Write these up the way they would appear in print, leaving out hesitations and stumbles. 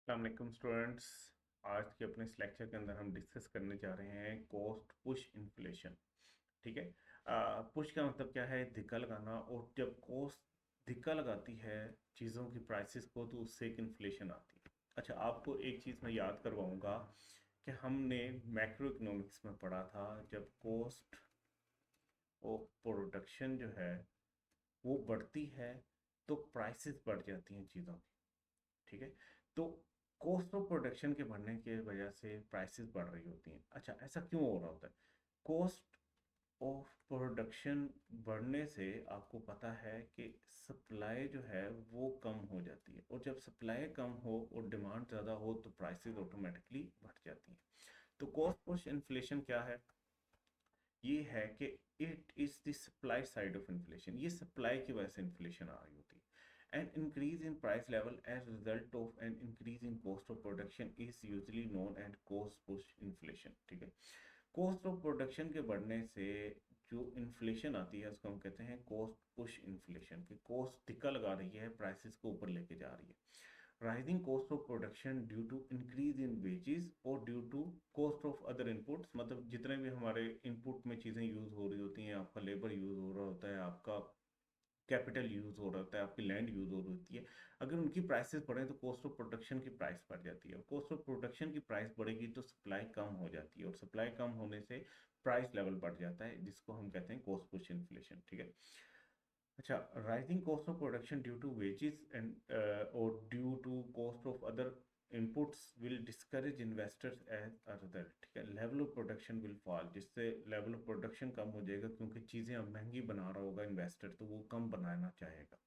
अस्सलाम वालेकुम स्टूडेंट्स। आज के अपने इस लेक्चर के अंदर हम डिस्कस करने जा रहे हैं कॉस्ट पुश इन्फ्लेशन। ठीक है। पुश का मतलब क्या है? धक्का लगाना। और जब कॉस्ट धक्का लगाती है चीज़ों की प्राइसेस को तो उससे एक इन्फ्लेशन आती है। अच्छा, आपको एक चीज़ मैं याद करवाऊंगा कि हमने मैक्रो इकोनॉमिक्स में पढ़ा था, जब कॉस्ट ऑफ प्रोडक्शन जो है वो बढ़ती है तो प्राइसेस बढ़ जाती हैं चीज़ों की। ठीक है। तो कॉस्ट ऑफ प्रोडक्शन के बढ़ने की वजह से प्राइसेस बढ़ रही होती हैं। अच्छा, ऐसा क्यों हो रहा होता है? कॉस्ट ऑफ प्रोडक्शन बढ़ने से आपको पता है कि सप्लाई जो है वो कम हो जाती है, और जब सप्लाई कम हो और डिमांड ज़्यादा हो तो प्राइसेस ऑटोमेटिकली बढ़ जाती हैं। तो कॉस्ट पुश इन्फ्लेशन क्या है? ये है कि it is the supply side of inflation. ये सप्लाई की वजह से इन्फ्लेशन आ रही होती है। An increase in price level as result of an increase in cost of production is usually known and cost push inflation. ठीक है। कॉस्ट ऑफ प्रोडक्शन के बढ़ने से जो इन्फ्लेशन आती है उसको हम कहते हैं कॉस्ट पुश इन्फ्लेशन। की कॉस्ट धिक्का लगा रही है, प्राइसेस को ऊपर लेके जा रही है। rising cost of production due to increase in wages और due to cost of other inputs, मतलब जितने भी हमारे इनपुट में चीज़ें यूज़ हो रही होती हैं, आपका लेबर यूज़ हो रहा होता है, आपका कैपिटल यूज़ हो रहा होता है, आपकी लैंड यूज़ हो रही होती है, अगर उनकी प्राइसेस बढ़े तो कॉस्ट ऑफ प्रोडक्शन की प्राइस बढ़ जाती है। कॉस्ट ऑफ प्रोडक्शन की प्राइस बढ़ेगी तो सप्लाई कम हो जाती है, और सप्लाई कम होने से प्राइस लेवल बढ़ जाता है, जिसको हम कहते हैं कॉस्ट पुश इन्फ्लेशन। ठीक है। अच्छा, rising cost of production due to wages and और due to cost of other inputs will discourage investors as a result. ठीक है। Level of production will fall, जिससे लेवल ऑफ प्रोडक्शन कम हो जाएगा, क्योंकि चीज़ें अब महंगी बना रहा होगा इन्वेस्टर, तो वो कम बनाना चाहेगा।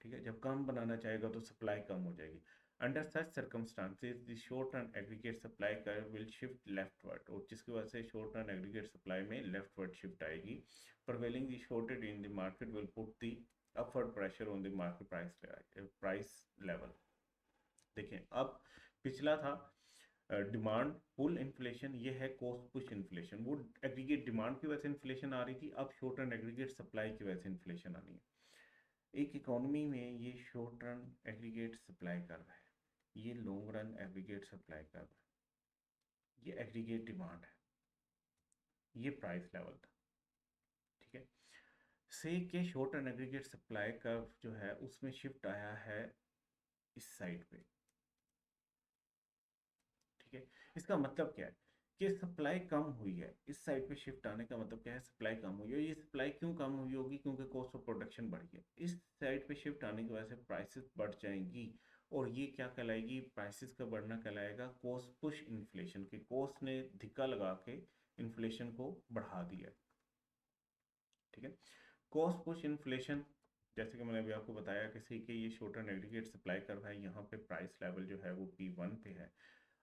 ठीक है। जब कम बनाना चाहेगा तो सप्लाई कम हो जाएगी। Under such circumstances the short run aggregate supply curve will shift leftward, और जिसकी वजह से शॉर्ट रन एग्रीगेट सप्लाई में लेफ्टवर्ड शिफ्ट आएगी। prevailing the shortage in the market will put the upward pressure on the market price level। देखें, अब पिछला था डिमांड पुल इन्फ्लेशन, ये है कॉस्ट पुश इन्फ्लेशन। वो एग्रीगेट डिमांड की वजह से इन्फ्लेशन आ रही थी, अब शॉर्ट रन एग्रीगेट सप्लाई की वजह से इन्फ्लेशन आनी है। एक इकोनॉमी में ये short run aggregate supply curve है, ये long run aggregate supply curve है, ये एग्रीगेट डिमांड है, ये प्राइस लेवल था। ठीक है। से के short and aggregate supply curve जो है उसमें शिफ्ट आया है इस साइड पे। ठीक है। इसका मतलब क्या है कि सप्लाई कम हुई है। इस साइड पे शिफ्ट आने का मतलब क्या है? सप्लाई कम हुई है। ये सप्लाई क्यों कम हुई होगी? क्योंकि कॉस्ट ऑफ प्रोडक्शन बढ़ गया। इस साइड पे शिफ्ट आने की वजह से प्राइसेस बढ़ जाएंगी, और ये क्या कहलाएगी? प्राइसेस का बढ़ना कहलाएगा कॉस्ट पुश इन्फ्लेशन। की कॉस्ट ने धिक्का लगा के इन्फ्लेशन को बढ़ा दिया। ठीक है। कॉस्ट पुश इन्फ्लेशन, जैसे कि मैंने अभी आपको बताया कि सी के ये short run aggregate supply curve है, यहाँ पे प्राइस लेवल जो है वो P1 पे है।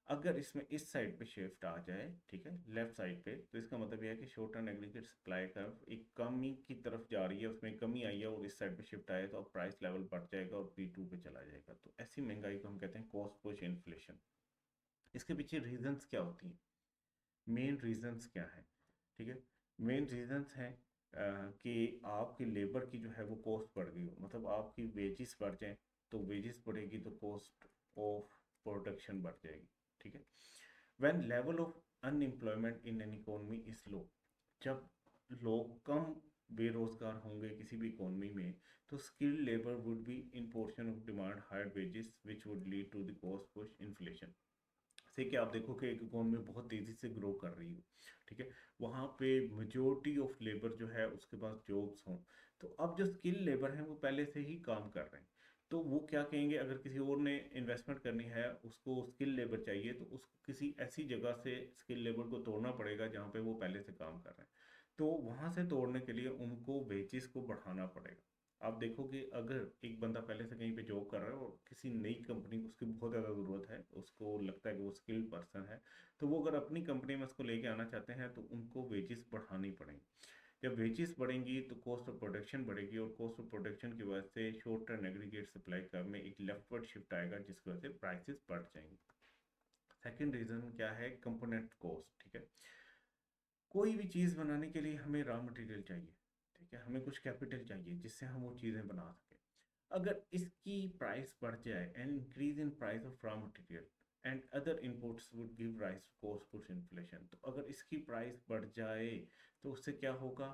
अगर इसमें इस साइड पे शिफ्ट आ जाए, ठीक है, लेफ्ट साइड पे, तो इसका मतलब यह है कि short run aggregate supply curve एक कमी की तरफ जा रही है, उसमें कमी आई है, और इस साइड पे शिफ्ट आए तो अब प्राइस लेवल बढ़ जाएगा और P2 पे चला जाएगा। तो ऐसी महंगाई को हम कहते हैं कॉस्ट पुश इन्फ्लेशन। इसके पीछे रीजंस क्या होती हैं? मेन रीजंस क्या है? ठीक है। मेन रीजंस हैं कि आपकी लेबर की जो है वो कॉस्ट बढ़ गई हो, मतलब आपकी वेजेस बढ़ जाए, तो वेजेस बढ़ेगी तो कॉस्ट ऑफ प्रोडक्शन बढ़ जाएगी। ठीक है। When level of unemployment in an economy is low, जब लोग कम बेरोजगार होंगे किसी भी इकोनॉमी में, तो skilled labour would be in portion of demand higher wages which would lead to the cost push inflation. Say कि आप देखो कि एक इकोनॉमी बहुत तेज़ी से ग्रो कर रही हो, ठीक है, वहाँ पे मेजोरिटी ऑफ लेबर जो है उसके पास जॉब्स हों, तो अब जो स्किल लेबर हैं वो पहले से ही काम कर रहे हैं, तो वो क्या कहेंगे? अगर किसी और ने इन्वेस्टमेंट करनी है, उसको स्किल लेबर चाहिए, तो उसको किसी ऐसी जगह से स्किल लेबर को तोड़ना पड़ेगा जहाँ पे वो पहले से काम कर रहे हैं। तो वहाँ से तोड़ने के लिए उनको वेजेस को बढ़ाना पड़ेगा। आप देखो कि अगर एक बंदा पहले से कहीं पे जॉब कर रहा है और किसी नई कंपनी को उसकी बहुत ज़्यादा ज़रूरत है, उसको लगता है कि वो स्किल्ड पर्सन है, तो वो अगर अपनी कंपनी में उसको लेके आना चाहते हैं तो उनको वेजेस बढ़ानी पड़ेंगी। जब वेजेस बढ़ेंगी तो कॉस्ट ऑफ प्रोडक्शन बढ़ेगी, और कॉस्ट ऑफ प्रोडक्शन की वजह से short term aggregate supply curve में एक लेफ्टवर्ड शिफ्ट आएगा, जिसकी वजह से प्राइसेस बढ़ जाएंगे। सेकेंड रीज़न क्या है? Component cost. ठीक है। कोई भी चीज़ बनाने के लिए हमें रॉ मटेरियल चाहिए, ठीक है, हमें कुछ कैपिटल चाहिए जिससे हम वो चीज़ें बना सकें। अगर इसकी प्राइस बढ़ जाए, and increase in price of raw material and other inputs would give rise to cost push inflation. तो अगर इसकी प्राइस बढ़ जाए तो उससे क्या होगा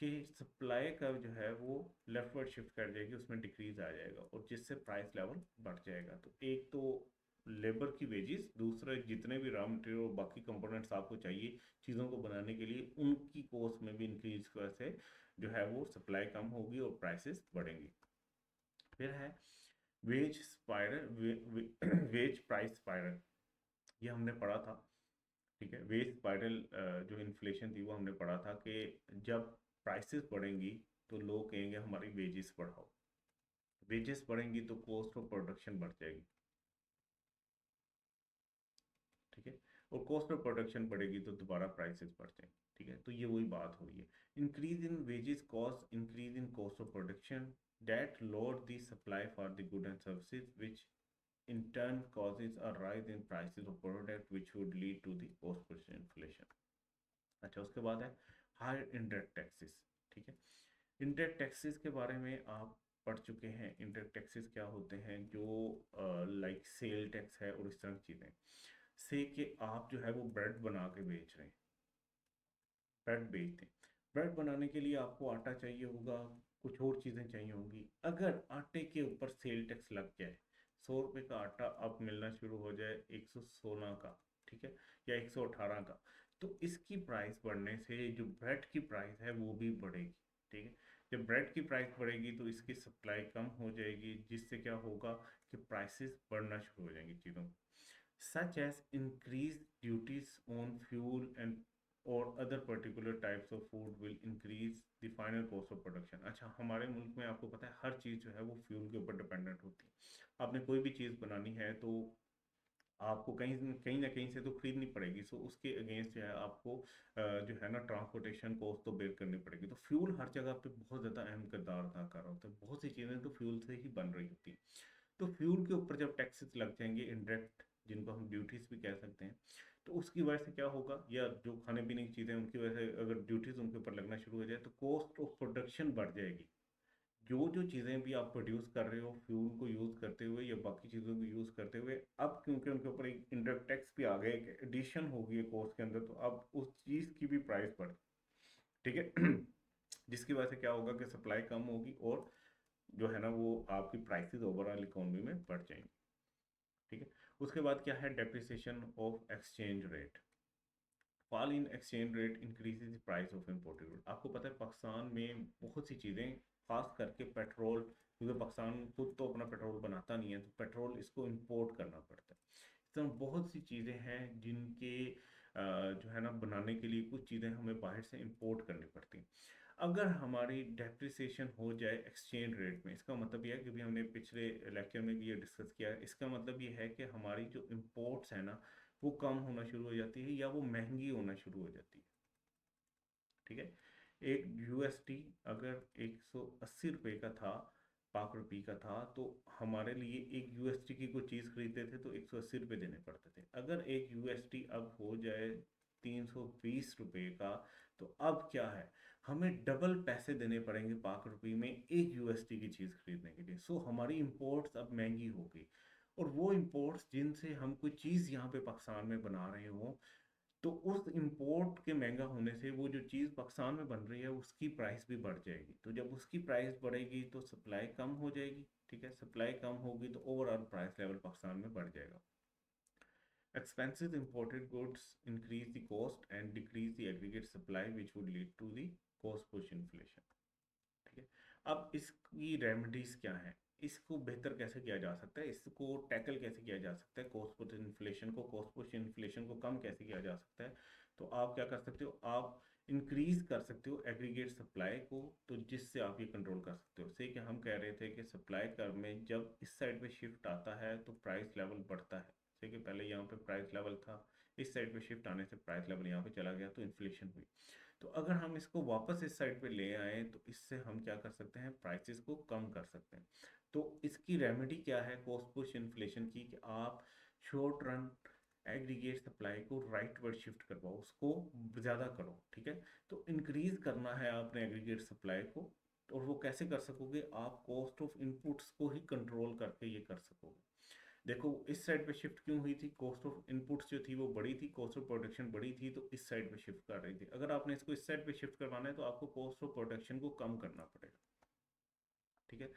कि सप्लाई का जो है वो लेफ्टवर्ड शिफ्ट कर जाएगी, उसमें डिक्रीज आ जाएगा और जिससे प्राइस लेवल बढ़ जाएगा। तो एक तो लेबर की वेजेस, दूसरे जितने भी रॉ मटेरियल और बाकी कंपोनेंट्स आपको चाहिए चीज़ों को बनाने के लिए, उनकी कॉस्ट में भी इंक्रीज की वजह से जो है वो सप्लाई कम होगी और प्राइसेस बढ़ेंगी। फिर है wage spiral, wage price spiral, ये हमने पढ़ा था। ठीक है, वेज स्पाइरल जो इन्फ्लेशन थी वो हमने पढ़ा था कि जब प्राइसेस बढ़ेंगी तो लोग कहेंगे हमारी वेजेस बढ़ाओ, वेजेस बढ़ेंगी तो कॉस्ट ऑफ प्रोडक्शन बढ़ जाएगी। ठीक है, और कॉस्ट ऑफ प्रोडक्शन बढ़ेगी तो दोबारा प्राइसेस बढ़ जाएंगे। ठीक है, तो ये वही बात हो रही है, increase in wages cost increase in cost of production that lower the supply for the goods and services, which in turn causes a rise in prices of product which would lead to the cost push inflation। अच्छा, उसके बाद है higher indirect taxes. ठीक है, indirect taxes के बारे में आप पढ़ चुके हैं। इनडायरेक्ट टैक्सेस क्या होते हैं, जो लाइक सेल टैक्स है और इस तरह की चीज़ें, से कि आप जो है वो ब्रेड बना के बेच रहे हैं, ब्रेड बेचते हैं, ब्रेड बनाने के लिए आपको आटा चाहिए होगा, कुछ और चीज़ें चाहिए होंगी। अगर आटे के ऊपर सेल टैक्स लग जाए, 100 रुपये का आटा अब मिलना शुरू हो जाए 116 का, ठीक है, या 118 का, तो इसकी प्राइस बढ़ने से जो ब्रेड की प्राइस है वो भी बढ़ेगी। ठीक है, जब ब्रेड की प्राइस बढ़ेगी तो इसकी सप्लाई कम हो जाएगी, जिससे क्या होगा कि प्राइसेस बढ़ना शुरू हो जाएंगी चीज़ों की, such as increased duties on fuel and or other particular types of food will increase the final cost of production। अच्छा, हमारे मुल्क में आपको पता है हर चीज़ जो है वो फ्यूल के ऊपर डिपेंडेंट होती है। आपने कोई भी चीज़ बनानी है तो आपको कहीं कहीं ना कहीं से तो खरीदनी पड़ेगी, सो उसके अगेंस्ट जो है आपको जो है ना ट्रांसपोर्टेशन कॉस्ट तो बेयर करनी पड़ेगी। तो फ्यूल हर जगह पे बहुत ज़्यादा अहम किरदार अदा कर रहा होता है, बहुत सी चीज़ें तो फ्यूल से ही बन रही होती हैं। तो फ्यूल के ऊपर जब टैक्सेस लग जाएंगे इनडायरेक्ट, जिनको हम ड्यूटीज भी कह सकते हैं, तो उसकी वजह से क्या होगा, या जो खाने पीने की चीज़ें उनकी वजह से अगर ड्यूटीज उनके ऊपर लगना शुरू हो जाए तो कॉस्ट ऑफ प्रोडक्शन बढ़ जाएगी। जो जो चीज़ें भी आप प्रोड्यूस कर रहे हो फ्यूल को यूज़ करते हुए या बाकी चीज़ों को यूज़ करते हुए, अब क्योंकि उनके ऊपर एक इनडायरेक्ट टैक्स भी आ गया, एक एडिशन होगी कॉस्ट के अंदर, तो अब उस चीज़ की भी प्राइस बढ़, ठीक है, जिसकी वजह से क्या होगा कि सप्लाई कम होगी और जो है ना वो आपकी प्राइसेस ओवरऑल इकोनॉमी में बढ़ जाएंगी। ठीक है, उसके बाद क्या है, depreciation of exchange rate. Fall in exchange rate increases the price of imported good. आपको पता है पाकिस्तान में बहुत सी चीज़ें, खास करके पेट्रोल, क्योंकि पाकिस्तान खुद तो अपना पेट्रोल बनाता नहीं है, तो पेट्रोल इसको इंपोर्ट करना पड़ता है। इस तरह बहुत सी चीज़ें हैं जिनके जो है ना बनाने के लिए कुछ चीज़ें हमें बाहर से इंपोर्ट करनी पड़ती हैं। अगर हमारी डेप्रिसिएशन हो जाए एक्सचेंज रेट में, इसका मतलब यह है कि भी हमने पिछले लेक्चर में भी ये डिस्कस किया है, इसका मतलब ये है कि हमारी जो इम्पोर्ट्स है ना वो कम होना शुरू हो जाती है या वो महंगी होना शुरू हो जाती है। ठीक है, एक यूएसडी अगर 180 रुपये का था, पाक रुपये का था, तो हमारे लिए एक यूएसडी की कोई चीज़ खरीदते थे तो 180 रुपये देने पड़ते थे। अगर एक यूएसडी अब हो जाए 320 रुपये का, तो अब क्या है, हमें डबल पैसे देने पड़ेंगे पाक रुपये में एक यूएसडी की चीज़ खरीदने के लिए। सो हमारी इंपोर्ट्स अब महंगी हो गई, और वो इंपोर्ट्स जिनसे हम कोई चीज़ यहाँ पे पाकिस्तान में बना रहे हो, तो उस इंपोर्ट के महंगा होने से वो जो चीज़ पाकिस्तान में बन रही है उसकी प्राइस भी बढ़ जाएगी। तो जब उसकी प्राइस बढ़ेगी तो सप्लाई कम हो जाएगी। ठीक है, सप्लाई कम होगी तो ओवरऑल प्राइस लेवल पाकिस्तान में बढ़ जाएगा। Expensive imported goods increase the cost and decrease the aggregate supply which would lead to the cost push inflation। ठीक है, अब इसकी रेमेडीज क्या है, इसको बेहतर कैसे किया जा सकता है, इसको टैकल कैसे किया जा सकता है, कॉस्ट पुश इन्फ्लेशन को, कॉस्ट पुश इन्फ्लेशन को कम कैसे किया जा सकता है। तो आप क्या कर सकते हो, आप इंक्रीज कर सकते हो एग्रीगेट सप्लाई को, तो जिससे आप ये कंट्रोल कर सकते हो। से कि हम कह रहे थे कि सप्लाई कर में जब इस साइड पे शिफ्ट आता है तो प्राइस लेवल बढ़ता है। से कि पहले यहाँ पे प्राइस लेवल था, इस साइड पे शिफ्ट आने से प्राइस लेवल यहाँ पे चला गया तो इन्फ्लेशन हुई। तो अगर हम इसको वापस इस साइड पे ले आए तो इससे हम क्या कर सकते हैं, प्राइसेस को कम कर सकते हैं। तो इसकी रेमेडी क्या है कॉस्ट पुश इन्फ्लेशन की, कि आप शॉर्ट रन एग्रीगेट सप्लाई को राइट वर्ड शिफ्ट करवाओ, उसको ज़्यादा करो। ठीक है, तो इंक्रीज करना है आपने एग्रीगेट सप्लाई को, और वो कैसे कर सकोगे, आप कॉस्ट ऑफ इनपुट्स को ही कंट्रोल करके ये कर सकोगे। देखो इस साइड पे शिफ्ट क्यों हुई थी, कॉस्ट ऑफ इनपुट्स जो थी वो बड़ी थी, कॉस्ट ऑफ प्रोडक्शन बड़ी थी, तो इस साइड पे शिफ्ट कर रही थी। अगर आपने इसको इस साइड पे शिफ्ट करवाना है तो आपको कॉस्ट ऑफ प्रोडक्शन को कम करना पड़ेगा, ठीक है।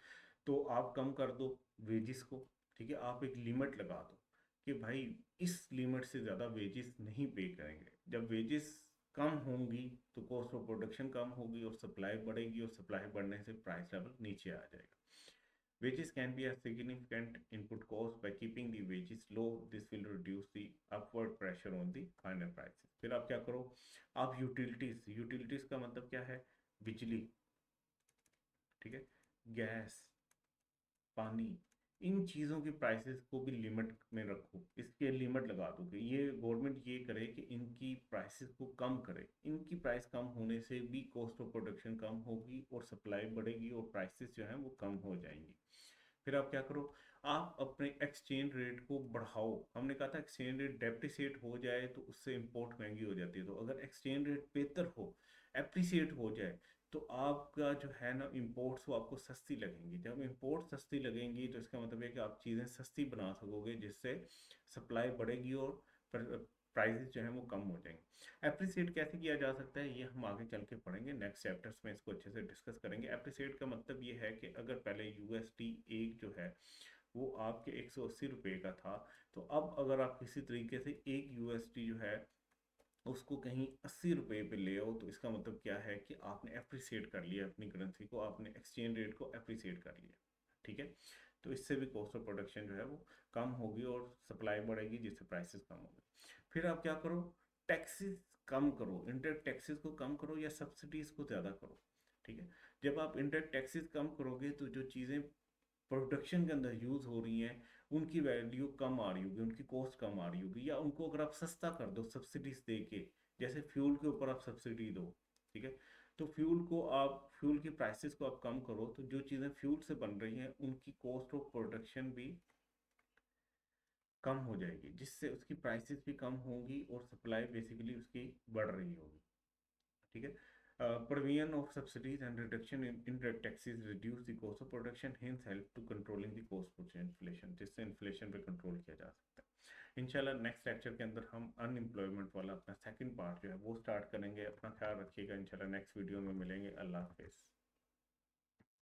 तो आप कम कर दो वेजिस को, ठीक है, आप एक लिमिट लगा दो कि भाई इस लिमिट से ज़्यादा वेजिस नहीं पे करेंगे। जब वेजिस कम होंगी तो कॉस्ट ऑफ प्रोडक्शन कम होगी और सप्लाई बढ़ेगी, और सप्लाई बढ़ने से प्राइस लेवल नीचे आ जाएगा। Wages can be a significant input cost. By keeping the wages low, this will reduce the upward pressure on the final prices. फिर आप क्या करो, आप यूटिलिटीज का मतलब क्या है, बिजली, ठीक है, गैस, पानी, इन चीज़ों की प्राइसेस को भी लिमिट में रखो। इसके लिमिट लगा दो कि ये गवर्नमेंट ये करे कि इनकी प्राइसेस को कम करे। इनकी प्राइस कम होने से भी कॉस्ट ऑफ प्रोडक्शन कम होगी और सप्लाई बढ़ेगी और प्राइसेस जो हैं वो कम हो जाएंगी। फिर आप क्या करो, आप अपने एक्सचेंज रेट को बढ़ाओ। हमने कहा था एक्सचेंज रेट डेप्रिसिएट हो जाए तो उससे इंपोर्ट महंगी हो जाती है, तो अगर एक्सचेंज रेट बेहतर हो, एप्रिसिएट हो जाए, तो आपका जो है ना इंपोर्ट्स वो आपको सस्ती लगेंगी। जब इंपोर्ट सस्ती लगेंगी तो इसका मतलब है कि आप चीज़ें सस्ती बना सकोगे, जिससे सप्लाई बढ़ेगी और प्राइसेस जो है वो कम हो जाएंगे। एप्रिसिएट कैसे किया जा सकता है ये हम आगे चल के पढ़ेंगे, नेक्स्ट चैप्टर्स में इसको अच्छे से डिस्कस करेंगे। एप्रिसिएट का मतलब ये है कि अगर पहले यूएसडी एक जो है वो आपके 180 रुपये का था, तो अब अगर आप किसी तरीके से एक यूएसडी जो है उसको कहीं 80 रुपये पे ले आओ, तो इसका मतलब क्या है कि आपने एप्रिसिएट कर लिया अपनी करेंसी को, आपने एक्सचेंज रेट को एप्रिसिएट कर लिया, ठीक है। तो इससे भी कॉस्ट ऑफ प्रोडक्शन जो है वो कम होगी और सप्लाई बढ़ेगी, जिससे प्राइसेस कम होगी। फिर आप क्या करो, टैक्सेस कम करो, इनडायरेक्ट टैक्सेस को कम करो या सब्सिडीज को ज़्यादा करो, ठीक है। जब आप इनडायरेक्ट टैक्सेस कम करोगे तो जो चीज़ें प्रोडक्शन के अंदर यूज़ हो रही हैं उनकी वैल्यू कम आ रही होगी, उनकी कॉस्ट कम आ रही होगी, या उनको अगर आप सस्ता कर दो सब्सिडीज दे के, जैसे फ्यूल के ऊपर आप सब्सिडी दो, ठीक है, तो फ्यूल की प्राइसेस को आप कम करो, तो जो चीज़ें फ्यूल से बन रही हैं उनकी कॉस्ट ऑफ प्रोडक्शन भी कम हो जाएगी, जिससे उसकी प्राइसेस भी कम होंगी और सप्लाई बेसिकली उसकी बढ़ रही होगी, ठीक है। Provision of subsidies and reduction in indirect taxes reduce the cost of production, hence help to controlling the cost push inflation, जिससे इन्फ्लेशन पे कंट्रोल किया जा सकता है। इंशाल्लाह नेक्स्ट लेक्चर के अंदर हम अनएम्प्लॉयमेंट वाला अपना सेकंड पार्ट जो है वो स्टार्ट करेंगे। अपना ख्याल रखिएगा, इंशाल्लाह नेक्स्ट वीडियो में मिलेंगे। अल्लाह हाफिज़।